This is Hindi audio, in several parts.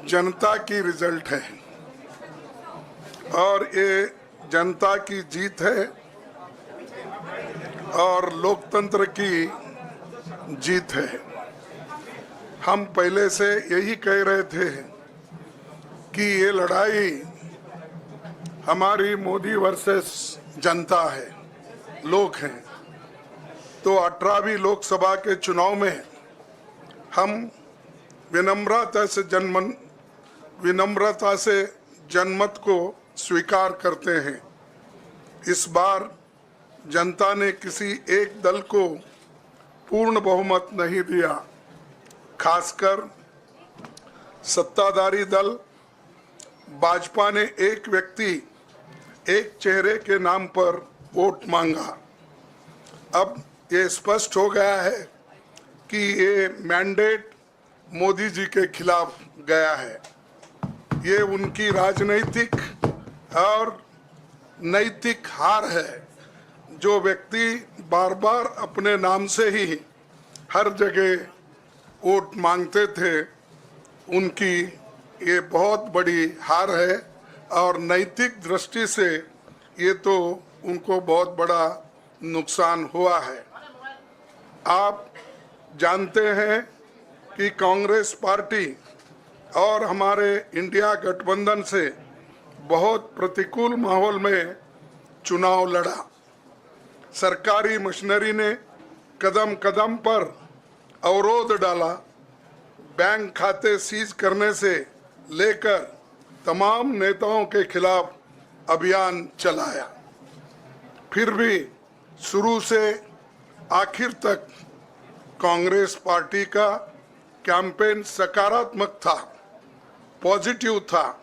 जनता की रिजल्ट है और ये जनता की जीत है और लोकतंत्र की जीत है। हम पहले से यही कह रहे थे कि ये लड़ाई हमारी मोदी वर्सेस जनता है, लोग हैं। तो 18वीं लोकसभा के चुनाव में हम विनम्रता से जनमत को स्वीकार करते हैं। इस बार जनता ने किसी एक दल को पूर्ण बहुमत नहीं दिया, खासकर सत्ताधारी दल भाजपा ने एक व्यक्ति एक चेहरे के नाम पर वोट मांगा। अब ये स्पष्ट हो गया है कि ये मैंडेट मोदी जी के खिलाफ गया है। ये उनकी राजनीतिक और नैतिक हार है। जो व्यक्ति बार बार अपने नाम से ही हर जगह वोट मांगते थे, उनकी ये बहुत बड़ी हार है और नैतिक दृष्टि से ये तो उनको बहुत बड़ा नुकसान हुआ है। आप जानते हैं कि कांग्रेस पार्टी और हमारे इंडिया गठबंधन से बहुत प्रतिकूल माहौल में चुनाव लड़ा। सरकारी मशीनरी ने कदम कदम पर अवरोध डाला। बैंक खाते सीज करने से लेकर तमाम नेताओं के खिलाफ अभियान चलाया। फिर भी शुरू से आखिर तक कांग्रेस पार्टी का कैंपेन सकारात्मक था, पॉजिटिव था।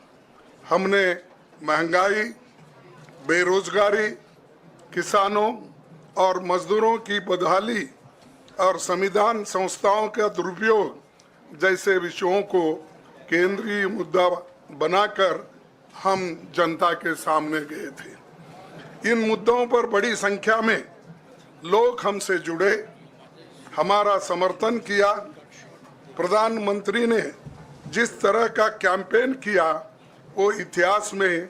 हमने महंगाई, बेरोजगारी, किसानों और मजदूरों की बदहाली और संविधान संस्थाओं का दुरुपयोग जैसे विषयों को केंद्रीय मुद्दा बनाकर हम जनता के सामने गए थे। इन मुद्दों पर बड़ी संख्या में लोग हमसे जुड़े, हमारा समर्थन किया। प्रधानमंत्री ने जिस तरह का कैंपेन किया वो इतिहास में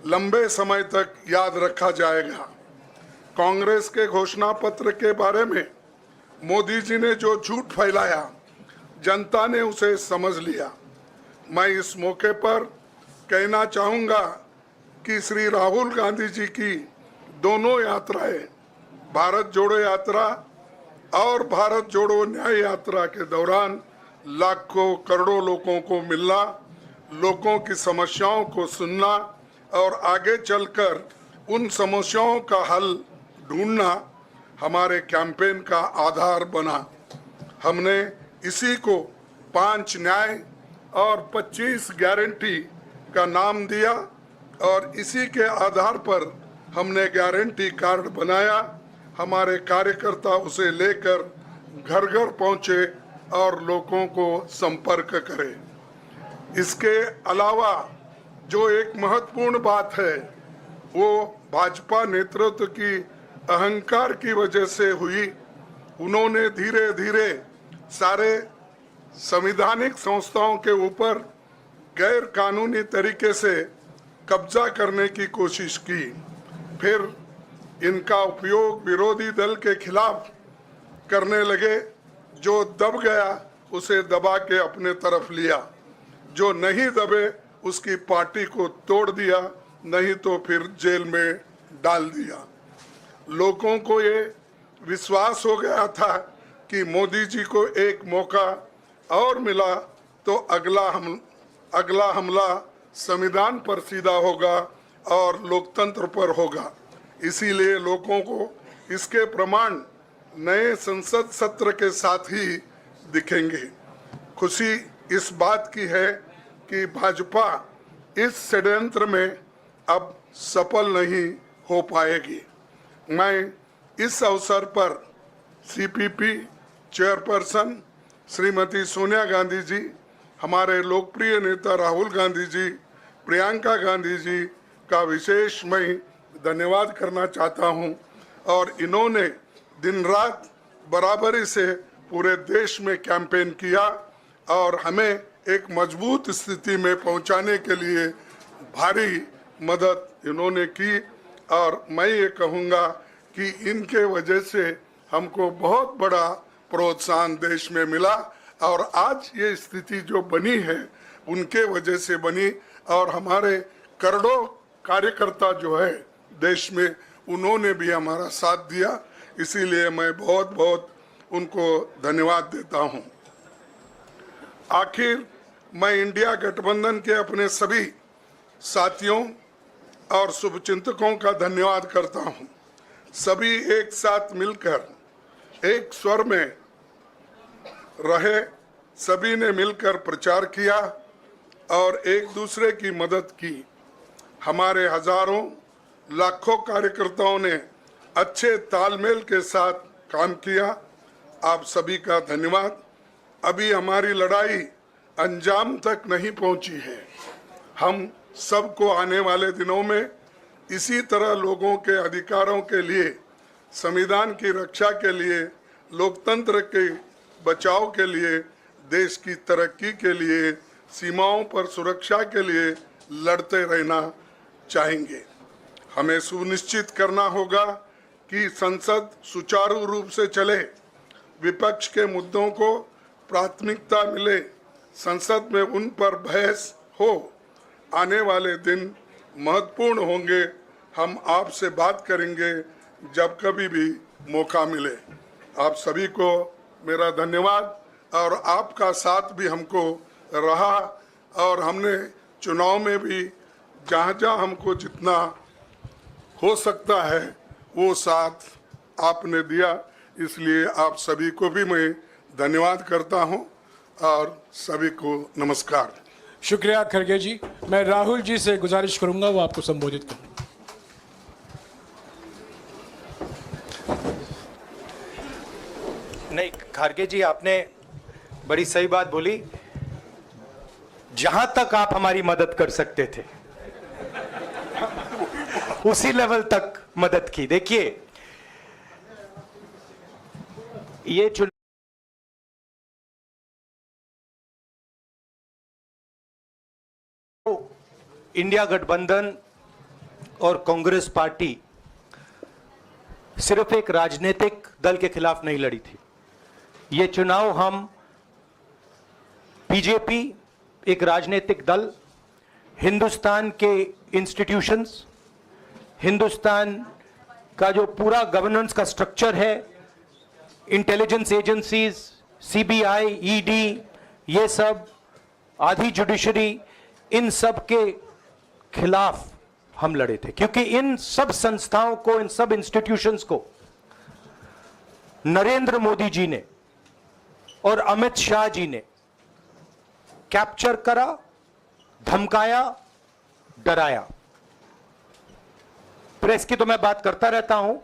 लंबे समय तक याद रखा जाएगा। कांग्रेस के घोषणा पत्र के बारे में मोदी जी ने जो झूठ फैलाया, जनता ने उसे समझ लिया। मैं इस मौके पर कहना चाहूँगा कि श्री राहुल गांधी जी की दोनों यात्राएं, भारत जोड़ो यात्रा और भारत जोड़ो न्याय यात्रा के दौरान लाखों करोड़ों लोगों को मिलना, लोगों की समस्याओं को सुनना और आगे चलकर उन समस्याओं का हल ढूंढना हमारे कैंपेन का आधार बना। हमने इसी को 5 न्याय और 25 गारंटी का नाम दिया और इसी के आधार पर हमने गारंटी कार्ड बनाया। हमारे कार्यकर्ता उसे लेकर घर घर पहुंचे और लोगों को संपर्क करें। इसके अलावा जो एक महत्वपूर्ण बात है वो भाजपा नेतृत्व की अहंकार की वजह से हुई। उन्होंने धीरे धीरे सारे संवैधानिक संस्थाओं के ऊपर गैर कानूनी तरीके से कब्जा करने की कोशिश की। फिर इनका उपयोग विरोधी दल के खिलाफ करने लगे। जो दब गया उसे दबा के अपने तरफ लिया, जो नहीं दबे उसकी पार्टी को तोड़ दिया, नहीं तो फिर जेल में डाल दिया। लोगों को ये विश्वास हो गया था कि मोदी जी को एक मौका और मिला तो अगला हमला संविधान पर सीधा होगा और लोकतंत्र पर होगा। इसीलिए लोगों को इसके प्रमाण नए संसद सत्र के साथ ही दिखेंगे। खुशी इस बात की है कि भाजपा इस षड्यंत्र में अब सफल नहीं हो पाएगी। मैं इस अवसर पर सीपीपी चेयरपर्सन श्रीमती सोनिया गांधी जी, हमारे लोकप्रिय नेता राहुल गांधी जी, प्रियंका गांधी जी का विशेष मैं धन्यवाद करना चाहता हूं। और इन्होंने दिन रात बराबरी से पूरे देश में कैंपेन किया और हमें एक मजबूत स्थिति में पहुंचाने के लिए भारी मदद इन्होंने की। और मैं ये कहूँगा कि इनके वजह से हमको बहुत बड़ा प्रोत्साहन देश में मिला और आज ये स्थिति जो बनी है उनके वजह से बनी। और हमारे करोड़ों कार्यकर्ता जो है देश में, उन्होंने भी हमारा साथ दिया, इसीलिए मैं बहुत बहुत उनको धन्यवाद देता हूं। आखिर मैं इंडिया गठबंधन के अपने सभी साथियों और शुभचिंतकों का धन्यवाद करता हूं। सभी एक साथ मिलकर एक स्वर में रहे, सभी ने मिलकर प्रचार किया और एक दूसरे की मदद की। हमारे हजारों लाखों कार्यकर्ताओं ने अच्छे तालमेल के साथ काम किया। आप सभी का धन्यवाद। अभी हमारी लड़ाई अंजाम तक नहीं पहुंची है। हम सबको आने वाले दिनों में इसी तरह लोगों के अधिकारों के लिए, संविधान की रक्षा के लिए, लोकतंत्र के बचाव के लिए, देश की तरक्की के लिए, सीमाओं पर सुरक्षा के लिए लड़ते रहना चाहेंगे। हमें सुनिश्चित करना होगा कि संसद सुचारू रूप से चले, विपक्ष के मुद्दों को प्राथमिकता मिले, संसद में उन पर बहस हो। आने वाले दिन महत्वपूर्ण होंगे। हम आपसे बात करेंगे जब कभी भी मौका मिले। आप सभी को मेरा धन्यवाद और आपका साथ भी हमको रहा और हमने चुनाव में भी जहाँ हमको जितना हो सकता है वो साथ आपने दिया, इसलिए आप सभी को भी मैं धन्यवाद करता हूं और सभी को नमस्कार। शुक्रिया खड़गे जी। मैं राहुल जी से गुजारिश करूंगा वो आपको संबोधित करें। नहीं, खड़गे जी आपने बड़ी सही बात बोली। जहां तक आप हमारी मदद कर सकते थे उसी लेवल तक मदद की। देखिए, ये चुनाव इंडिया गठबंधन और कांग्रेस पार्टी सिर्फ एक राजनीतिक दल के खिलाफ नहीं लड़ी थी। ये चुनाव हम बीजेपी, एक राजनीतिक दल, हिंदुस्तान के इंस्टीट्यूशंस, हिंदुस्तान का जो पूरा गवर्नेंस का स्ट्रक्चर है, इंटेलिजेंस एजेंसीज, सीबीआई, ईडी, ये सब, आधी जुडिशरी, इन सब के खिलाफ हम लड़े थे। क्योंकि इन सब संस्थाओं को, इन सब इंस्टीट्यूशंस को नरेंद्र मोदी जी ने और अमित शाह जी ने कैप्चर करा, धमकाया, डराया। प्रेस की तो मैं बात करता रहता हूं।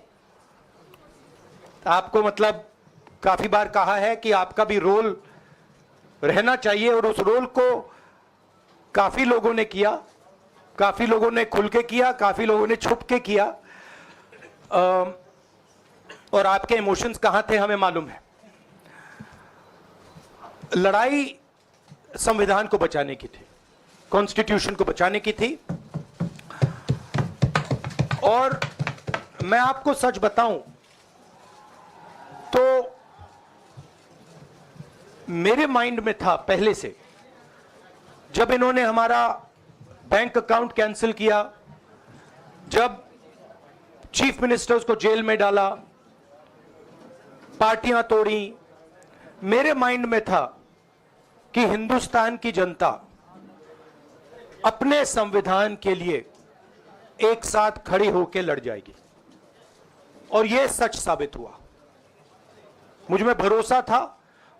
आपको मतलब काफी बार कहा है कि आपका भी रोल रहना चाहिए और उस रोल को काफी लोगों ने किया, काफी लोगों ने खुल के किया, काफी लोगों ने छुप के किया। और आपके इमोशंस कहां थे हमें मालूम है। लड़ाई संविधान को बचाने की थी, कॉन्स्टिट्यूशन को बचाने की थी। और मैं आपको सच बताऊं तो मेरे माइंड में था पहले से, जब इन्होंने हमारा बैंक अकाउंट कैंसिल किया, जब चीफ मिनिस्टर्स को जेल में डाला, पार्टियां तोड़ी, मेरे माइंड में था कि हिंदुस्तान की जनता अपने संविधान के लिए एक साथ खड़ी होकर लड़ जाएगी। और यह सच साबित हुआ। मुझ में भरोसा था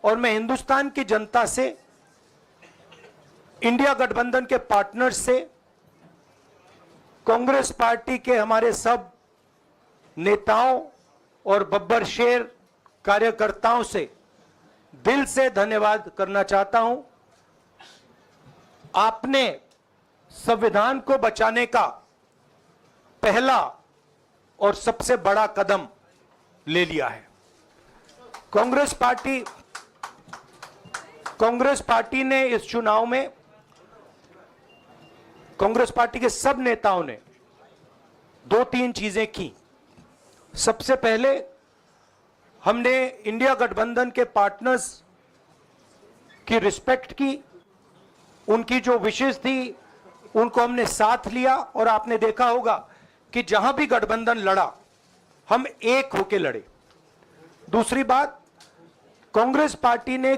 और मैं हिंदुस्तान की जनता से, इंडिया गठबंधन के पार्टनर्स से, कांग्रेस पार्टी के हमारे सब नेताओं और बब्बर शेर कार्यकर्ताओं से दिल से धन्यवाद करना चाहता हूं। आपने संविधान को बचाने का पहला और सबसे बड़ा कदम ले लिया है। कांग्रेस पार्टी कांग्रेस पार्टी ने इस चुनाव में, कांग्रेस पार्टी के सब नेताओं ने 2-3 चीजें की। सबसे पहले हमने इंडिया गठबंधन के पार्टनर्स की रिस्पेक्ट की, उनकी जो विशेष थी उनको हमने साथ लिया, और आपने देखा होगा कि जहां भी गठबंधन लड़ा हम एक होकर लड़े। दूसरी बात, कांग्रेस पार्टी ने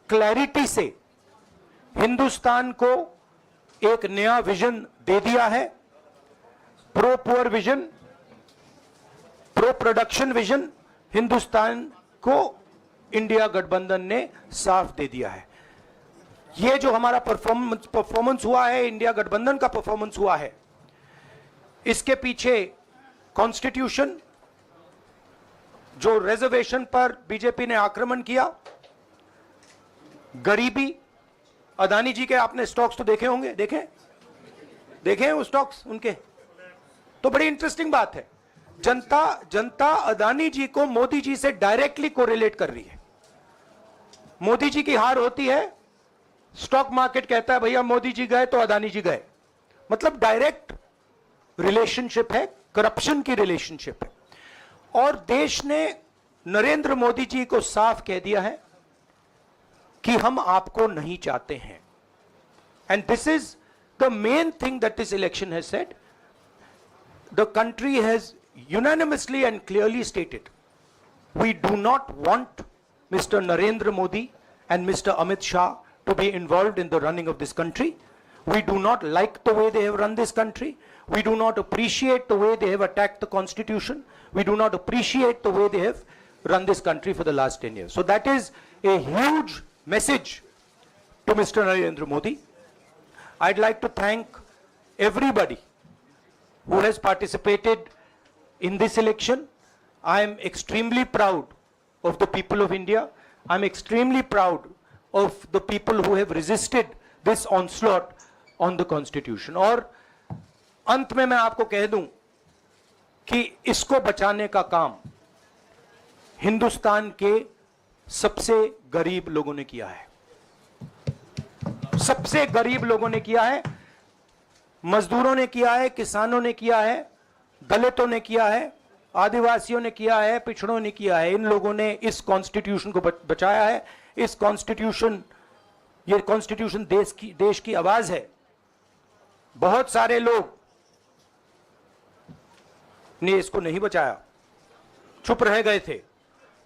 क्लैरिटी से हिंदुस्तान को एक नया विजन दे दिया है, pro poor vision, pro production vision Hindustan को इंडिया गठबंधन ने साफ दे दिया है। ये जो हमारा परफॉर्मेंस हुआ है, इंडिया गठबंधन का परफॉर्मेंस हुआ है, इसके पीछे कॉन्स्टिट्यूशन, जो रिजर्वेशन पर बीजेपी ने आक्रमण किया, गरीबी, अदानी जी के आपने स्टॉक्स तो देखे होंगे, देखे हैं वो स्टॉक्स उनके, तो बड़ी इंटरेस्टिंग बात है। जनता अदानी जी को मोदी जी से डायरेक्टली कोरिलेट कर रही है। मोदी जी की हार होती है, स्टॉक मार्केट कहता है भैया मोदी जी गए तो अदानी जी गए, मतलब डायरेक्ट रिलेशनशिप है, करप्शन की रिलेशनशिप है। और देश ने नरेंद्र मोदी जी को साफ कह दिया है कि हम आपको नहीं चाहते हैं। And this is the main thing that this election has said. The country has unanimously and clearly stated, we do not want Mr. Narendra Modi and Mr. Amit Shah to be involved in the running of this country. We do not like the way they have run this country. We do not appreciate the way they have attacked the constitution. We do not appreciate the way they have run this country for the last 10 years. So that is a huge message to Mr. Narendra Modi. I'd like to thank everybody who has participated in this election. I am extremely proud of the people of India. I'm extremely proud of the people who have resisted this onslaught on the constitution. और अंत में मैं आपको कह दूं कि इसको बचाने का काम हिंदुस्तान के सबसे गरीब लोगों ने किया है, सबसे गरीब लोगों ने किया है, मजदूरों ने किया है, किसानों ने किया है, दलितों ने किया है, आदिवासियों ने किया है, पिछड़ों ने किया है। इन लोगों ने इस कॉन्स्टिट्यूशन को बचाया है। इस कॉन्स्टिट्यूशन, ये कॉन्स्टिट्यूशन देश की आवाज है। बहुत सारे लोग ने इसको नहीं बचाया, चुप रह गए थे,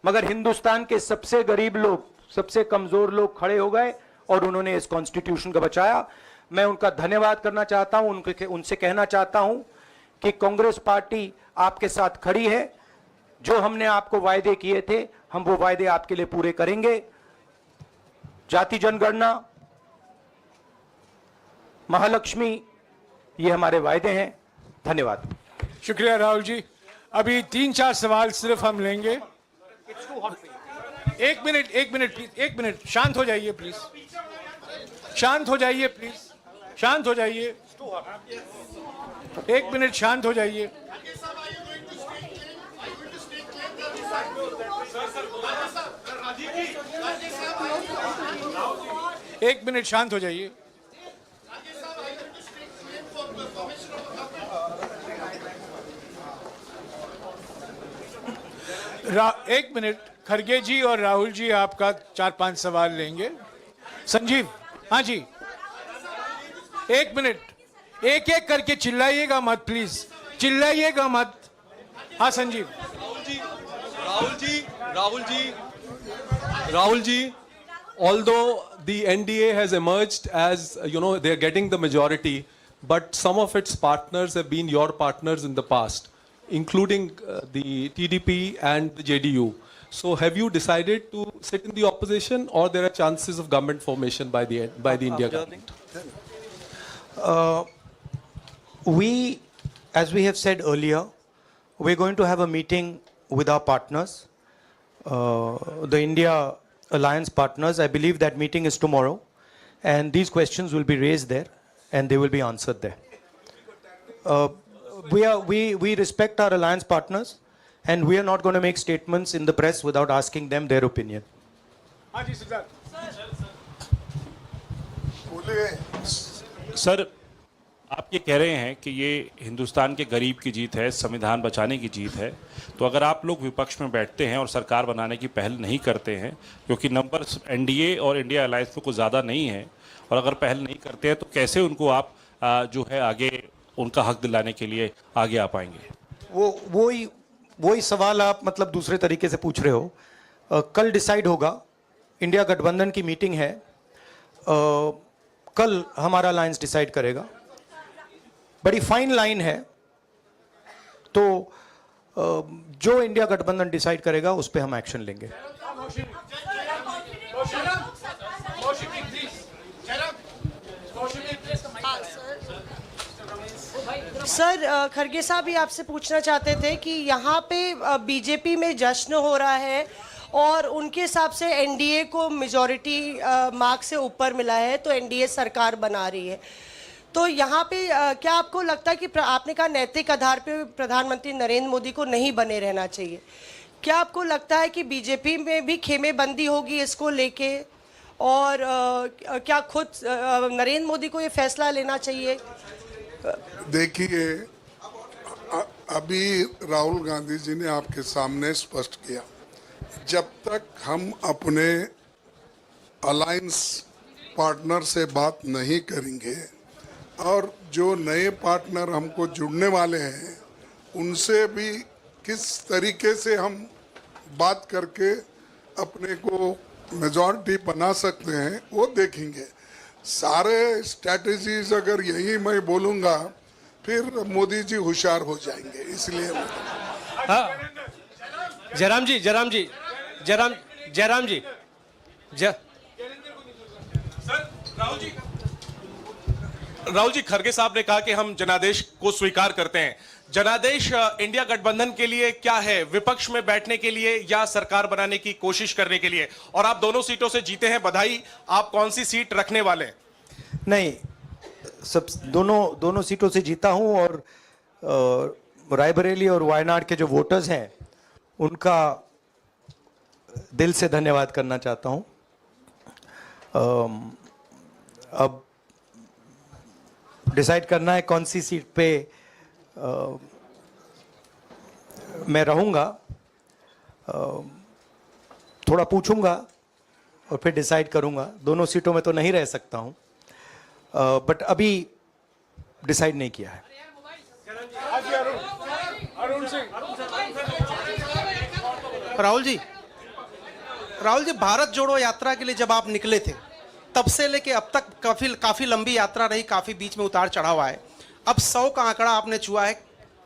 मगर हिंदुस्तान के सबसे गरीब लोग, सबसे कमजोर लोग खड़े हो गए और उन्होंने इस कॉन्स्टिट्यूशन को बचाया। मैं उनका धन्यवाद करना चाहता हूं, उनसे कहना चाहता हूं कि कांग्रेस पार्टी आपके साथ खड़ी है। जो हमने आपको वायदे किए थे, हम वो वायदे आपके लिए पूरे करेंगे। जाति जनगणना, महालक्ष्मी, ये हमारे वायदे हैं। धन्यवाद। शुक्रिया राहुल जी। अभी 3-4 सवाल सिर्फ हम लेंगे। एक मिनट प्लीज, एक मिनट, शांत हो जाइए प्लीज, शांत हो जाइए प्लीज, शांत हो जाइए, एक मिनट शांत हो जाइए। एक मिनट शांत हो जाइए। एक मिनट, खरगे जी और राहुल जी आपका 4-5 सवाल लेंगे। संजीव, हाँ जी, एक मिनट, एक एक करके चिल्लाइएगा मत प्लीज, चिल्लाइएगा मत। हाँ Sanjeev. Rahul ji, although the NDA has emerged as, they are getting the majority, but some of its partners have been your partners in the past, including the TDP and the JDU. So have you decided to sit in the opposition, or there are chances of government formation by the India government? We, as we have said earlier, we're going to have a meeting with our partners, the India Alliance partners. I believe that meeting is tomorrow, and these questions will be raised there and they will be answered there. We respect our alliance partners, and we are not going to make statements in the press without asking them their opinion. बोलिए। सर, आप ये कह रहे हैं कि ये हिंदुस्तान के गरीब की जीत है, संविधान बचाने की जीत है। तो अगर आप लोग विपक्ष में बैठते हैं और सरकार बनाने की पहल नहीं करते हैं, क्योंकि नंबर एनडीए और इंडिया अलायंस में कुछ ज़्यादा नहीं है, और अगर पहल नहीं करते हैं तो कैसे उनको आप जो है आगे उनका हक दिलाने के लिए आगे आ पाएंगे? वही सवाल आप मतलब दूसरे तरीके से पूछ रहे हो। कल डिसाइड होगा, इंडिया गठबंधन की मीटिंग है, कल हमारा अलायंस डिसाइड करेगा। बड़ी फाइन लाइन है, तो जो इंडिया गठबंधन डिसाइड करेगा उस पर हम एक्शन लेंगे। सर, खरगे साहब ये आपसे पूछना चाहते थे कि यहाँ पे बीजेपी में जश्न हो रहा है और उनके हिसाब से एनडीए को मेजॉरिटी मार्क से ऊपर मिला है, तो एनडीए सरकार बना रही है। तो यहाँ पे क्या आपको लगता है कि आपने कहा नैतिक आधार पे प्रधानमंत्री नरेंद्र मोदी को नहीं बने रहना चाहिए, क्या आपको लगता है कि बीजेपी में भी खेमेबंदी होगी इसको लेके, और क्या खुद नरेंद्र मोदी को ये फैसला लेना चाहिए? देखिए, अभी राहुल गांधी जी ने आपके सामने स्पष्ट किया, जब तक हम अपने अलायंस पार्टनर से बात नहीं करेंगे और जो नए पार्टनर हमको जुड़ने वाले हैं उनसे भी किस तरीके से हम बात करके अपने को मेजॉरिटी बना सकते हैं वो देखेंगे। सारे स्ट्रैटेजीज अगर यही मैं बोलूँगा फिर मोदी जी होशियार हो जाएंगे, इसलिए जयराम जी राहुल जी, खरगे साहब ने कहा कि हम जनादेश को स्वीकार करते हैं। जनादेश इंडिया गठबंधन के लिए क्या है? विपक्ष में बैठने के लिए या सरकार बनाने की कोशिश करने के लिए? और आप दोनों सीटों से जीते हैं, बधाई। आप कौन सी सीट रखने वाले हैं? नहीं, सब दोनों सीटों से जीता हूं, और रायबरेली और वायनाड के जो वोटर्स हैं उनका दिल से धन्यवाद करना चाहता हूं। अब डिसाइड करना है कौन सी सीट पे मैं रहूंगा, थोड़ा पूछूंगा और फिर डिसाइड करूंगा। दोनों सीटों में तो नहीं रह सकता हूं, बट अभी डिसाइड नहीं किया है। राहुल जी, भारत जोड़ो यात्रा के लिए जब आप निकले थे तब से लेके अब तक काफी लंबी यात्रा रही, काफी बीच में उतार चढ़ाव आए। अब 100 का आंकड़ा आपने छुआ है।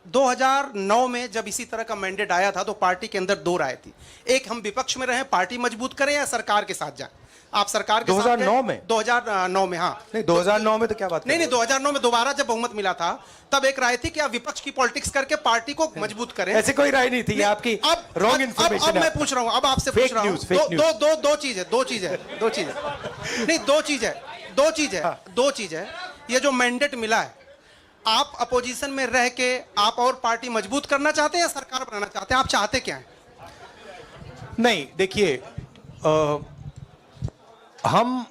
2009 में जब इसी तरह का मैंडेट आया था तो पार्टी के अंदर दो राय थी, एक हम विपक्ष में रहें, पार्टी मजबूत करें, या सरकार के साथ जाएं। आप सरकार के 2009 में 2009 में हाँ नहीं, 2009 में तो क्या बात नहीं 2009 में दोबारा जब बहुमत मिला था तब एक राय थी कि आप विपक्ष की पॉलिटिक्स करके पार्टी को मजबूत करें। ऐसी कोई राय नहीं थी, ये आपकी रॉन्ग इंफॉर्मेशन है। अब मैं पूछ रहा हूं, अब आपसे पूछ रहा हूं, दो चीज है। ये जो मैंडेट मिला है, आप अपोजिशन में रह के आप और पार्टी मजबूत करना चाहते हैं या सरकार बनाना चाहते हैं? आप चाहते क्या हैं? नहीं, देखिए, हम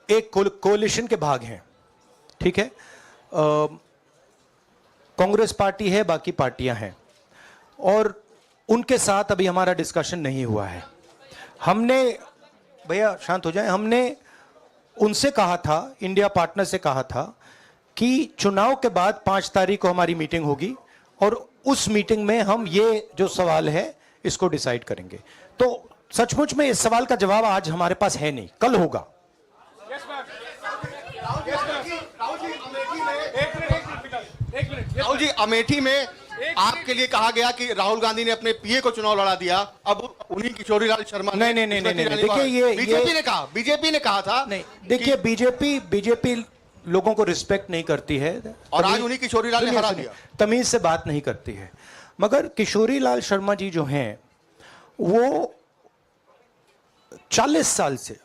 एक कोalition के भाग हैं, ठीक है। कांग्रेस पार्टी है, बाकी पार्टियां हैं, और उनके साथ अभी हमारा डिस्कशन नहीं हुआ है। हमने, भैया शांत हो जाए, हमने उनसे कहा था, इंडिया पार्टनर से कहा था कि चुनाव के बाद 5 तारीख को हमारी मीटिंग होगी और उस मीटिंग में हम ये जो सवाल है इसको डिसाइड करेंगे। तो सचमुच में इस सवाल का जवाब आज हमारे पास है नहीं, कल होगा। राहुल जी, अमेठी में आपके लिए कहा गया कि राहुल गांधी ने अपने पीए को चुनाव लड़ा दिया, अब उन्हीं किशोरीलाल शर्मा नहीं, देखिए, ये बीजेपी ने कहा था। नहीं, देखिए, बीजेपी लोगों को रिस्पेक्ट नहीं करती है, और आज उन्हीं किशोरीलाल ने हरा दिया, तमीज से बात नहीं करती है। मगर किशोरीलाल शर्मा जी जो हैं वो 40 साल से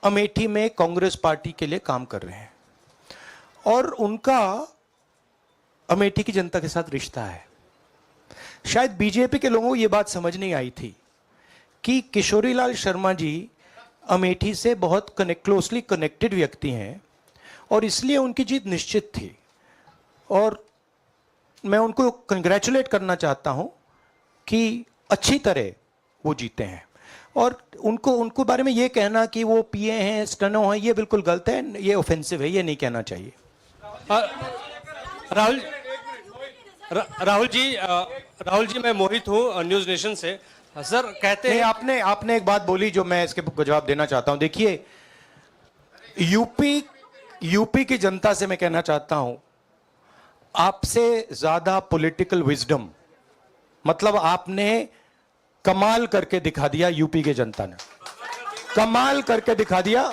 अमेठी में कांग्रेस पार्टी के लिए काम कर रहे हैं और उनका अमेठी की जनता के साथ रिश्ता है। शायद बीजेपी के लोगों को यह बात समझ नहीं आई थी कि किशोरीलाल शर्मा जी अमेठी से बहुत क्लोजली कनेक्टेड व्यक्ति हैं और इसलिए उनकी जीत निश्चित थी और मैं उनको कंग्रेचुलेट करना चाहता हूं कि अच्छी तरह वो जीते हैं और उनको बारे में ये कहना कि वो पिए हैं, स्टनो हैं, ये बिल्कुल गलत है, ये ऑफेंसिव है, ये नहीं कहना चाहिए। राहुल जी मैं मोहित हूँ न्यूज नेशन से। सर कहते हैं आपने एक बात बोली जो मैं इसके जवाब देना चाहता हूं। देखिए यूपी की जनता से मैं कहना चाहता हूं, आपसे ज्यादा पॉलिटिकल विजडम, मतलब आपने कमाल करके दिखा दिया। यूपी की जनता ने कमाल करके दिखा दिया।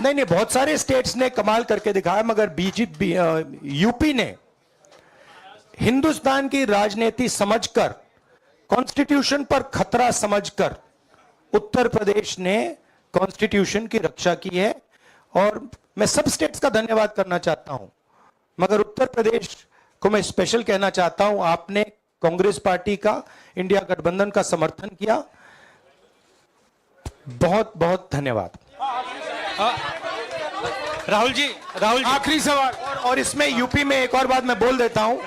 नहीं, बहुत सारे स्टेट्स ने कमाल करके दिखाया, मगर बीजेपी यूपी ने हिंदुस्तान की राजनीति समझकर, कॉन्स्टिट्यूशन पर खतरा समझकर उत्तर प्रदेश ने कॉन्स्टिट्यूशन की रक्षा की है और मैं सब स्टेट्स का धन्यवाद करना चाहता हूं, मगर उत्तर प्रदेश को मैं स्पेशल कहना चाहता हूं। आपने कांग्रेस पार्टी का, इंडिया गठबंधन का समर्थन किया, बहुत बहुत धन्यवाद। राहुल जी आखिरी सवाल। और इसमें यूपी में एक और बात मैं बोल देता हूं,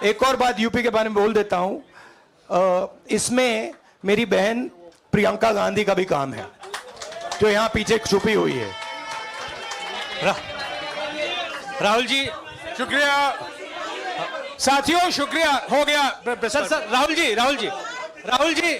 एक और बात यूपी के बारे में बोल देता हूं। इसमें मेरी बहन प्रियंका गांधी का भी काम है जो यहां पीछे छुपी हुई है। राहुल जी शुक्रिया साथियों, शुक्रिया। हो गया सर राहुल जी